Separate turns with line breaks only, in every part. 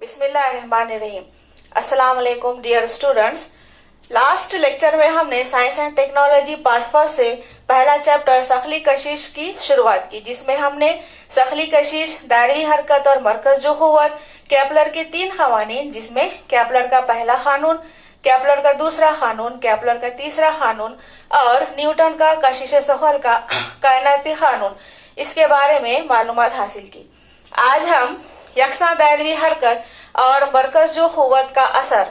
बिस्मिल्लाहिर्रहमानिर्रहीम। अस्सलाम वालेकुम डियर स्टूडेंट्स। लास्ट लेक्चर में हमने science and technology part first से पहला चैप्टर सखली कशिश की शुरुआत की, जिसमें हमने सखली कशिश, दायरवी हरकत और मरकज जो हुवत, केपलर के 3 कवानीन, जिसमें केपलर का पहला कानून, केपलर का दूसरा कानून, केपलर का तीसरा कानून और न्यूटन का कशिश सफल का कायनाती कानून, इसके बारे में मालूमात हासिल की। आज हम यकसा दायरवी हरकत और मरकज जो हुवत का असर,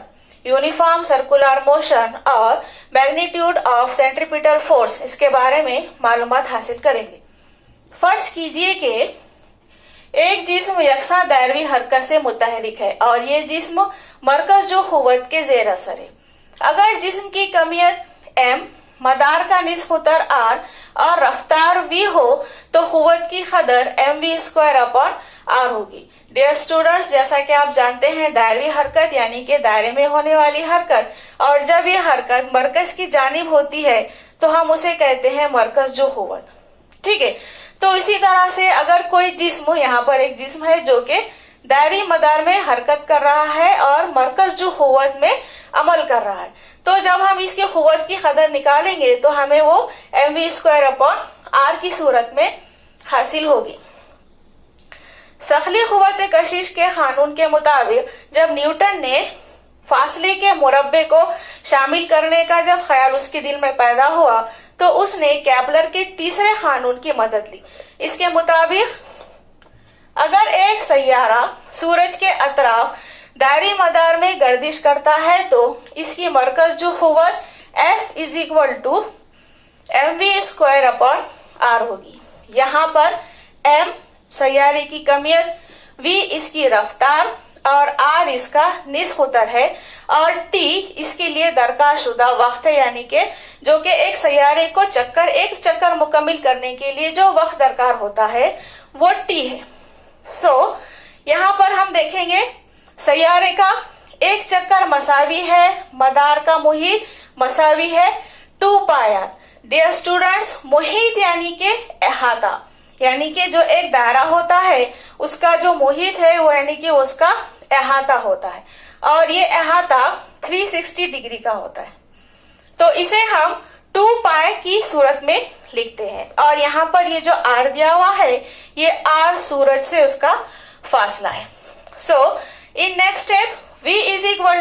यूनिफॉर्म सर्कुलर मोशन और मैग्नीट्यूड ऑफ सेंट्रीपिटल फोर्स, इसके बारे में मालूमात हासिल करेंगे। फर्ज कीजिए कि एक जिस्म यकसा दायरवी हरकत से मुतहरिक है और ये जिस्म मरकज जो हुवत के जेर असर है। अगर जिस्म की कमियत m, मदार का निस्फुतर r और रफ्तार v हो तो हुवत की कदर mv²/r होगी। डियर स्टूडेंट्स, जैसा कि आप जानते हैं, दायरवी हरकत यानी कि दायरे में होने वाली हरकत, और जब ये हरकत मरकज की जानिब होती है तो हम उसे कहते हैं मरकज जो हुवत। ठीक है, तो इसी तरह से अगर कोई जिस्म, यहाँ पर एक जिस्म है जो कि दायरी मदार में हरकत कर रहा है और मरकज जो हुवत में अमल कर रहा है, तो जब हम इसके हुवत की कदर निकालेंगे तो हमें वो mv²/r की सूरत में हासिल होगी। सखली हुवत कशिश के कानून के मुताबिक जब न्यूटन ने फासले के मुरब्बे को शामिल करने का जब ख्याल उसके दिल में पैदा हुआ तो उसने केपलर के तीसरे कानून की मदद ली। इसके मुताबिक अगर एक सैयारा सूरज के अतराफ दायरी मदार में गर्दिश करता है तो इसकी मरकज जो हुवत F = mv²/r होगी। यहाँ पर m सैयारे की कमियत, v इसकी रफ्तार और r इसका निस्फुतर है और t इसके लिए दरकार शुदा वक्त है, यानी कि जो कि एक सैयारे को एक चक्कर मुकम्मिल करने के लिए जो वक्त दरकार होता है वो t है। यहाँ पर हम देखेंगे सैयारे का एक चक्कर मसावी है, मदार का मुहित मसावी है 2πr। डियर स्टूडेंट्स, मुहित यानी कि अहाता, यानी कि जो एक दायरा होता है उसका जो मुहित है वो यानी कि उसका अहाता होता है और ये अहाता 360 डिग्री का होता है। तो इसे हम 2π की सूरत में लिखते हैं और यहाँ पर ये जो r दिया हुआ है ये r सूरज से उसका फासला है। इन नेक्स्ट स्टेप v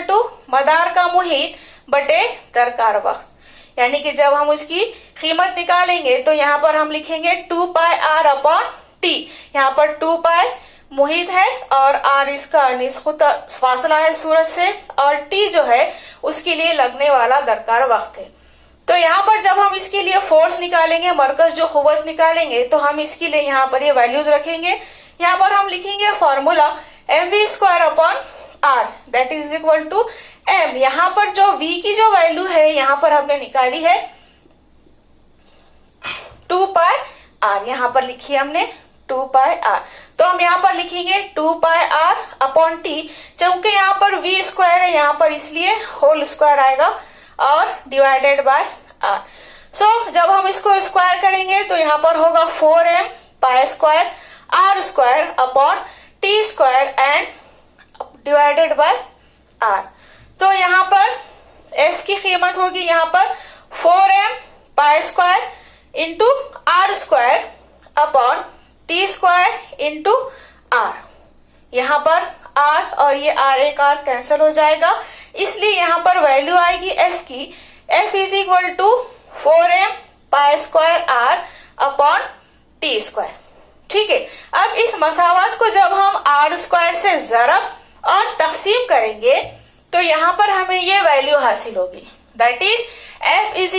= मदार का मुहित बटे दरकार वक्त, यानी कि जब हम उसकी कीमत निकालेंगे तो यहाँ पर हम लिखेंगे 2πr/t। यहाँ पर 2π मुहित है और r इसका फासला है सूरज से और t जो है उसके लिए लगने वाला दरकार वक्त है। तो यहाँ पर जब हम इसके लिए फोर्स निकालेंगे, मरकज जो हुवत निकालेंगे, तो हम इसके लिए यहाँ पर ये वैल्यूज रखेंगे। यहाँ पर हम लिखेंगे formula mv²/r that is equal to m। यहाँ पर जो v की जो वैल्यू है यहाँ पर हमने निकाली है 2πr, यहाँ पर लिखी है हमने 2πr, तो हम यहाँ पर लिखेंगे 2πr/t। क्योंकि यहाँ पर v² है यहाँ पर, इसलिए होल स्क्वायर आएगा और डिवाइडेड बाय r। जब हम इसको स्क्वायर करेंगे तो यहाँ पर होगा 4m² r² and divided by r। तो यहाँ पर f की कीमत होगी यहाँ पर 4m² into r² into r। यहाँ पर r और ये r एक r कैंसिल हो जाएगा, इसलिए यहाँ पर वैल्यू आएगी f की, f = 4m² ठीक है। अब इस मसावत को जब हम r² से जरब और तकसीम करेंगे तो यहाँ पर हमें ये वैल्यू हासिल होगी, that is f =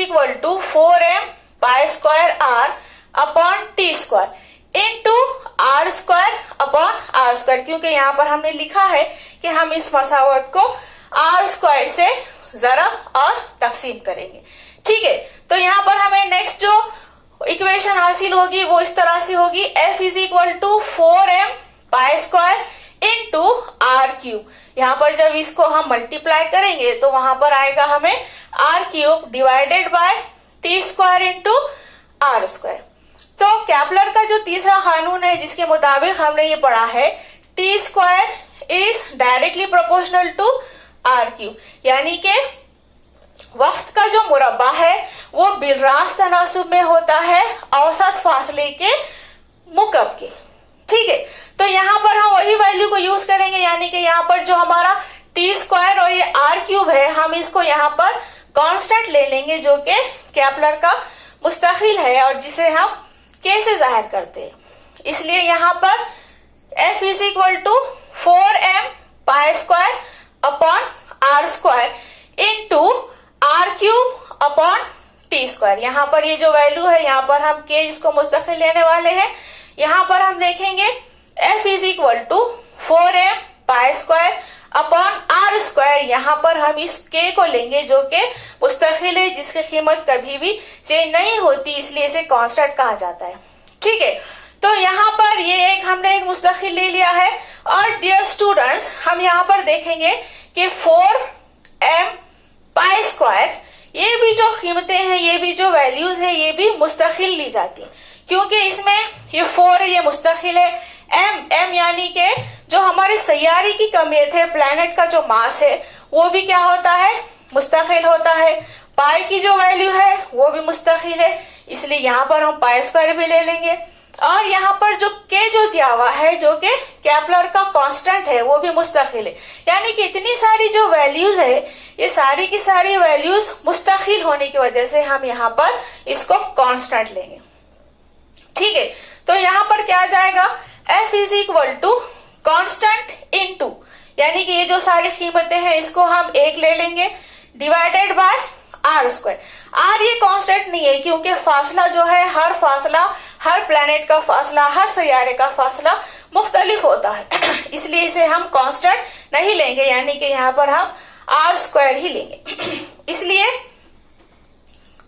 4m²r/t² into r²/r², क्योंकि यहाँ पर हमने लिखा है कि हम इस मसावत को r² से जरब और तकसीम करेंगे। ठीक है, तो यहाँ पर हमें नेक्स्ट जो इक्वेशन हासिल होगी वो इस तरह से होगी, f = 4m² इंटू r³ यहाँ पर जब इसको हम मल्टीप्लाई करेंगे तो वहां पर आएगा हमें r³ divided by t² into r²। तो केपलर का जो तीसरा कानून है जिसके मुताबिक हमने ये पढ़ा है t² is directly proportional to r cube, यानी कि वक्त का जो मुरब्बा है वो बिलरास तनासुब में होता है औसत फासले के मुकब के। ठीक है, तो यहाँ पर हम वही वैल्यू को यूज करेंगे, यानी कि यहाँ पर जो हमारा टी स्क्वायर और ये आर क्यूब है, हम इसको यहाँ पर कांस्टेंट ले लेंगे जो कि केपलर का मुस्तकिल है और जिसे हम के से जाहिर करते हैं। इसलिए यहाँ पर F is equal to 4m pi square upon are square into r cube upon t square. यहाँ पर ये जो वैल्यू है, यहाँ पर हम के इसको मुस्तकिल लेने वाले हैं। यहाँ पर हम देखेंगे F is equal to 4m pi square upon are square. यहाँ पर हम इस के को लेंगे जो कि मुस्तकिल है, जिसकी कीमत कभी भी चेंज नहीं होती, इसलिए इसे कांस्टेंट कहा जाता है। ठीक है, तो यहाँ पर ये हमने एक मुस्तकिल ले लिया है। और डियर स्टूडेंट्स, हम यहाँ पर देखेंगे कि 4m पाई स्क्वायर, ये भी जो कीमतें हैं, ये भी जो वैल्यूज है, ये भी मुस्तकिल ली जाती है, क्योंकि इसमें ये 4 है, ये मुस्तकिल है। m यानी कि जो हमारे सैयारे की कमियत है, प्लैनेट का जो मास है, वो भी क्या होता है, मुस्तकिल होता है। पाई की जो वैल्यू है वो भी मुस्तकिल है, इसलिए यहाँ पर हम पाई स्क्वायर भी ले लेंगे। और यहाँ पर जो के जो दिया हुआ है, जो कि केपलर का कांस्टेंट है, वो भी मुस्तकिल है। यानी कि इतनी सारी जो वैल्यूज है, ये सारी की सारी वैल्यूज मुस्तकिल होने की वजह से हम यहाँ पर इसको कांस्टेंट लेंगे। ठीक है, तो यहाँ पर क्या आ जाएगा, F is equal to constant into, यानी कि ये जो सारी कीमतें हैं इसको हम 1 ले लेंगे, divided by r square. R ये कांस्टेंट नहीं है, क्योंकि फासला जो है, हर फासला, हर प्लैनेट का फासला, हर सैयारे का फासला मुख्तलिफ होता है, इसलिए इसे हम कांस्टेंट नहीं लेंगे, यानी कि यहाँ पर हम आर स्क्वायर ही लेंगे। इसलिए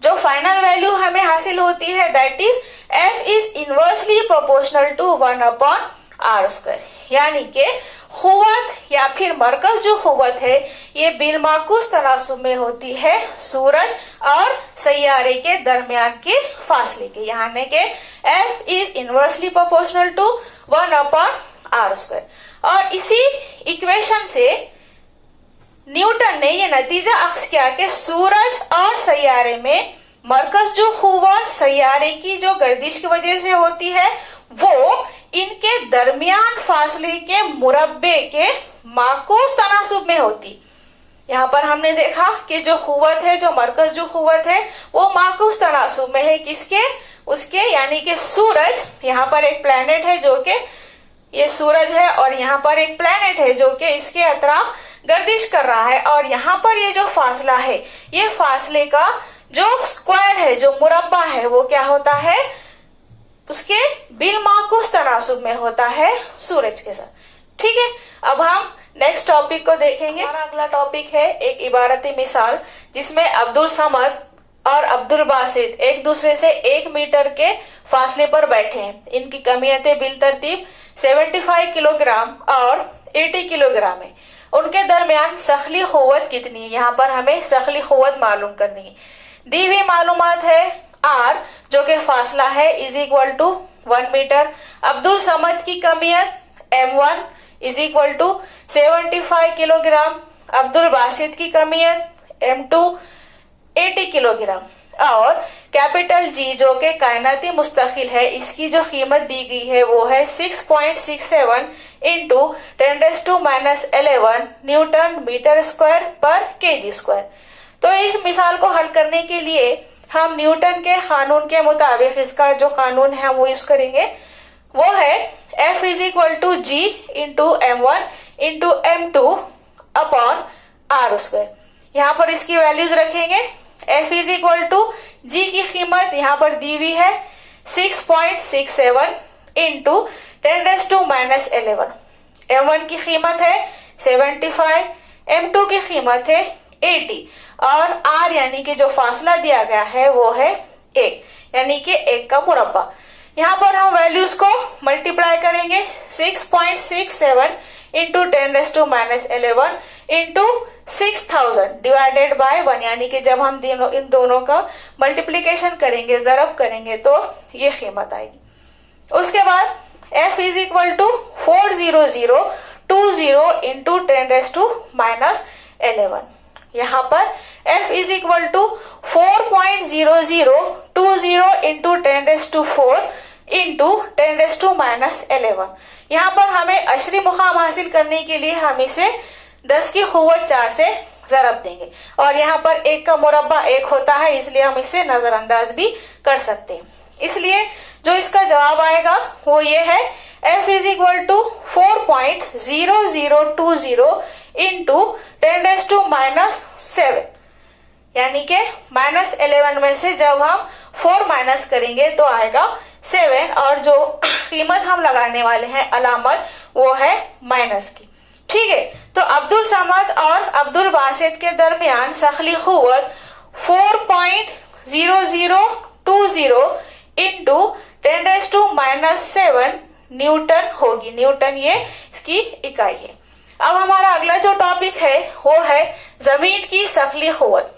जो फाइनल वैल्यू हमें हासिल होती है, that is F is inversely proportional to 1 upon are square, यानी कि खुवत या फिर मरकज जो खुवत है, ये बिलमाकुस तनासुब में होती है सूरज और सैयारे के दरमियान के फासले के, यानी कि F is inversely proportional to 1 upon are square. और इसी इक्वेशन से न्यूटन ने ये नतीजा अख्ज़ किया कि सूरज और सैयारे में मरकज जो खुवत सैयारे की जो गर्दिश की वजह से होती है, वो इनके दरमियान फासले के मुरब्बे के माकूस तनासुब में होती। यहाँ पर हमने देखा कि जो खुवत है, जो मरकज जो खुवत है, वो माकूस तनासुब में है, किसके, उसके, यानी कि सूरज। यहाँ पर एक प्लैनेट है जो कि ये सूरज है, और यहाँ पर एक प्लैनेट है जो कि इसके अतराफ गर्दिश कर रहा है। और यहाँ पर ये जो फासला है, ये फासले का जो स्क्वायर है, जो मुरब्बा है, वो क्या होता है, उसके बिलमाकुस तनासुब में होता है सूरज के साथ। ठीक है, अब हम नेक्स्ट टॉपिक को देखेंगे। हमारा अगला टॉपिक है एक इबारती मिसाल, जिसमें अब्दुल समद और अब्दुल बासित एक दूसरे से 1 मीटर के फासले पर बैठे हैं। इनकी कमियतें बिल तरतीब 75 किलोग्राम और 80 किलोग्राम है। उनके दरमियान सखली खुवत कितनी है, यहाँ पर हमें सखली खुवत मालूम करनी है। दी हुई मालूमात है R, जो कि फासला है, is equal to 1 metre. Abdul Samad की कमियत M1 is equal to 75 kilogram. Abdul Basit की कमियत M2 80 किलोग्राम। और कैपिटल G, जो कि कायनाती मुस्तकिल है, इसकी जो कीमत दी गई है वो है 6.67 इंटू 10⁻11 न्यूटन मीटर स्क्वायर पर केजी स्क्वायर। तो इस मिसाल को हल करने के लिए हम न्यूटन के कानून के मुताबिक, इसका जो कानून है वो यूज करेंगे, वो है F is equal to G into M1 into M2 upon are square. यहाँ पर इसकी वैल्यूज रखेंगे। F is equal to G की कीमत यहाँ पर दी हुई है 6.67 इंटू 10⁻11। M1 की कीमत है 75, M2 की कीमत है 80, और R यानी कि जो फासला दिया गया है वो है 1, यानी कि 1 का मुरब्बा। यहाँ पर हम वैल्यूज को मल्टीप्लाई करेंगे। 6.67 इंटू 10⁻11 इंटू 6000 डिवाइडेड बाय 1, यानी कि जब हम इन दोनों का मल्टीप्लीकेशन करेंगे, ज़रब करेंगे, तो ये कीमत आएगी। उसके बाद F is equal to 20 into 10⁻⁻11। यहाँ पर F is equal to 4.0020 into 10⁻⁴ into 10⁻⁻11। यहाँ पर हमें अशरी मुकाम हासिल करने के लिए हम इसे 10 की क़ुव्वत 4 से ज़रब देंगे, और यहाँ पर 1 का मुरब्बा 1 होता है, इसलिए हम इसे नजरअंदाज भी कर सकते हैं। इसलिए जो इसका जवाब आएगा वो ये है, F is equal to 4.0020 into 10⁻⁻7, यानी के -11 में से जब हम 4 माइनस करेंगे तो आएगा 7, और जो कीमत हम लगाने वाले हैं अलामत वो है माइनस की। ठीक है, तो अब्दुल समद और अब्दुल बासित के दरमियान सखली क़ुव्वत 4.0020 इंटू 10⁻⁻7 न्यूटन होगी। न्यूटन ये इसकी इकाई है। अब हमारा अगला जो टॉपिक है वो है जमीन की सखली क़ुव्वत।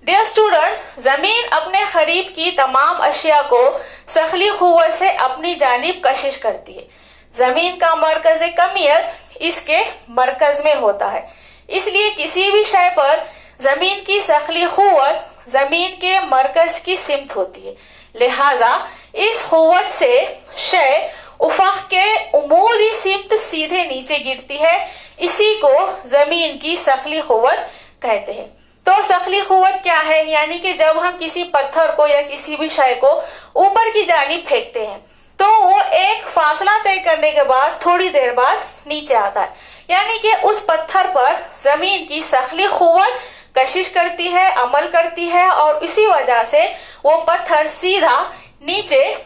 डियर स्टूडेंट्स, जमीन अपने करीब की तमाम अशिया को सखली क़ुव्वत से अपनी जानिब कशिश करती है। जमीन का मरकज कमियत इसके मरकज में होता है, इसलिए किसी भी शय पर जमीन की सखली क़ुव्वत जमीन के मरकज की सिमत होती है। लिहाजा इस क़ुव्वत से शय उफ़क़ के उमूदी सिमत सीधे नीचे गिरती है। इसी को जमीन की सखली क़ुव्वत कहते हैं। तो सखली क़ुव्वत क्या है? यानी कि जब हम किसी पत्थर को या किसी भी शय को ऊपर की जानिब फेंकते हैं तो वो एक फासला तय करने के बाद थोड़ी देर बाद नीचे आता है, यानी कि उस पत्थर पर जमीन की सखली क़ुव्वत कशिश करती है, अमल करती है, और इसी वजह से वो पत्थर सीधा नीचे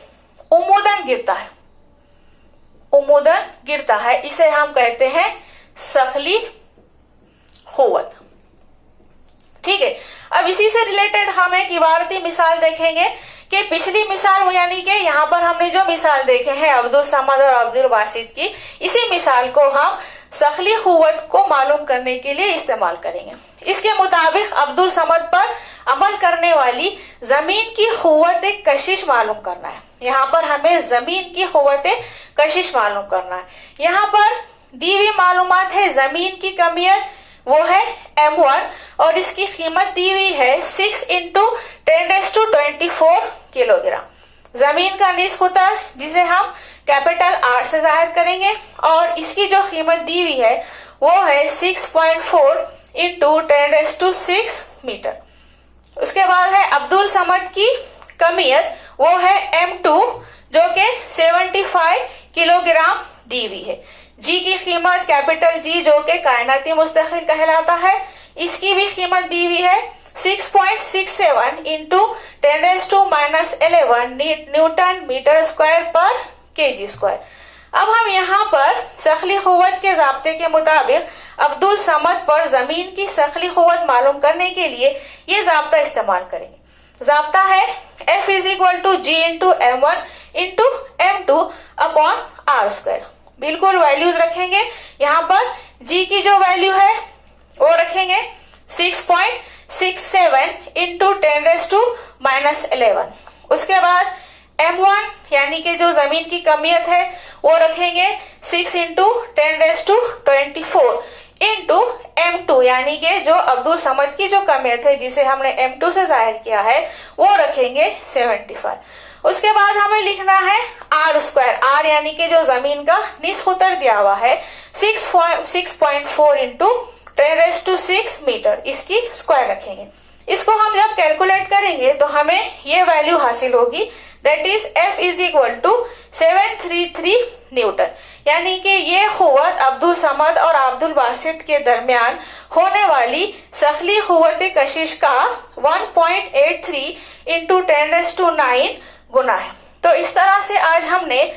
उमूदन गिरता है। उमूदन गिरता है, इसे हम कहते हैं सखली क़ुव्वत। ठीक है, अब इसी से रिलेटेड हम एक इबारती मिसाल देखेंगे कि पिछली मिसाल यानी कि यहाँ पर हमने जो मिसाल देखे हैं अब्दुल समद और अब्दुल बासित की, इसी मिसाल को हम सखली क़ुव्वत को मालूम करने के लिए इस्तेमाल करेंगे। इसके मुताबिक अब्दुल समद पर अमल करने वाली जमीन की क़ुव्वत कशिश मालूम करना है। यहाँ पर हमें जमीन की क़ुव्वत कशिश मालूम करना है। यहाँ पर दी हुई मालूमात है जमीन की कमियत वो है M1, और इसकी कीमत दी हुई है 6 इंटू 10⁻24 किलोग्राम। जमीन का निस्कुतर जिसे हम कैपिटल R से जाहिर करेंगे, और इसकी जो कीमत दी हुई है वो है 6.4 इंटू 10⁻6 मीटर। उसके बाद है अब्दुल समद की कमियत वो है M2 जो कि 75 किलोग्राम दी हुई है। जी की कीमत कैपिटल G जो कि कायनाती मुस्तकिल कहलाता है, इसकी भी कीमत दी हुई है 6.67 इंटू 10⁻11 न्यूटन मीटर स्क्वायर पर kg स्क्वायर। अब हम यहाँ पर सखली क़ुव्वत के ज़ाब्ते के मुताबिक अब्दुल समद पर जमीन की सखली क़ुव्वत मालूम करने के लिए ये ज़ाब्ता इस्तेमाल करेंगे। ज़ाब्ता है F is equal to G into M1 into M2 upon R square. बिल्कुल वैल्यूज रखेंगे। यहाँ पर G की जो वैल्यू है वो रखेंगे 6.67 इंटू 10⁻11। उसके बाद M1 यानी कि जो जमीन की कमियत है वो रखेंगे 6 इंटू 10⁻24 इंटू M2 यानी कि जो अब्दुल समद की जो कमियत है जिसे हमने M2 से जाहिर किया है वो रखेंगे 75। उसके बाद हमें लिखना है R स्क्वायर। R यानी कि जो जमीन का निस्कुतर दिया हुआ है 6.4 इंटू 10⁻6 मीटर, इसकी स्क्वायर रखेंगे। इसको हम जब कैलकुलेट करेंगे तो हमें ये वैल्यू हासिल होगी, that is F is equal to 733 newton. यानी कि ये क़ुव्वत अब्दुल समद और अब्दुल बासित के दरमियान होने वाली सखली क़ुव्वत कशिश का 1.83 इंटू 10⁻9 गुना है। तो इस तरह से आज हमने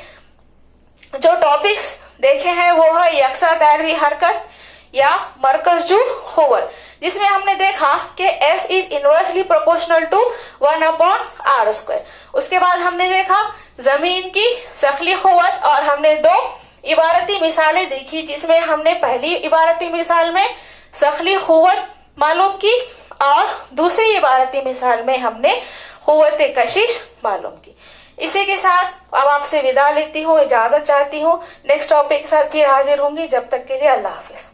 जो टॉपिक्स देखे हैं वो है यकसा दायरवी हरकत या मरकज़जू क़ुव्वत, जिसमें हमने देखा कि F is inversely proportional to 1/r square. उसके बाद हमने देखा जमीन की सखली क़ुव्वत, और हमने 2 इबारती मिसालें देखी, जिसमें हमने पहली इबारती मिसाल में सखली क़ुव्वत मालूम की और दूसरी इबारती मिसाल में हमने क़ुव्वत कशिश मालूम की। इसी के साथ अब आपसे विदा लेती हूँ, इजाजत चाहती हूँ। नेक्स्ट टॉपिक के साथ फिर हाजिर होंगी। जब तक के लिए अल्लाह हाफिज।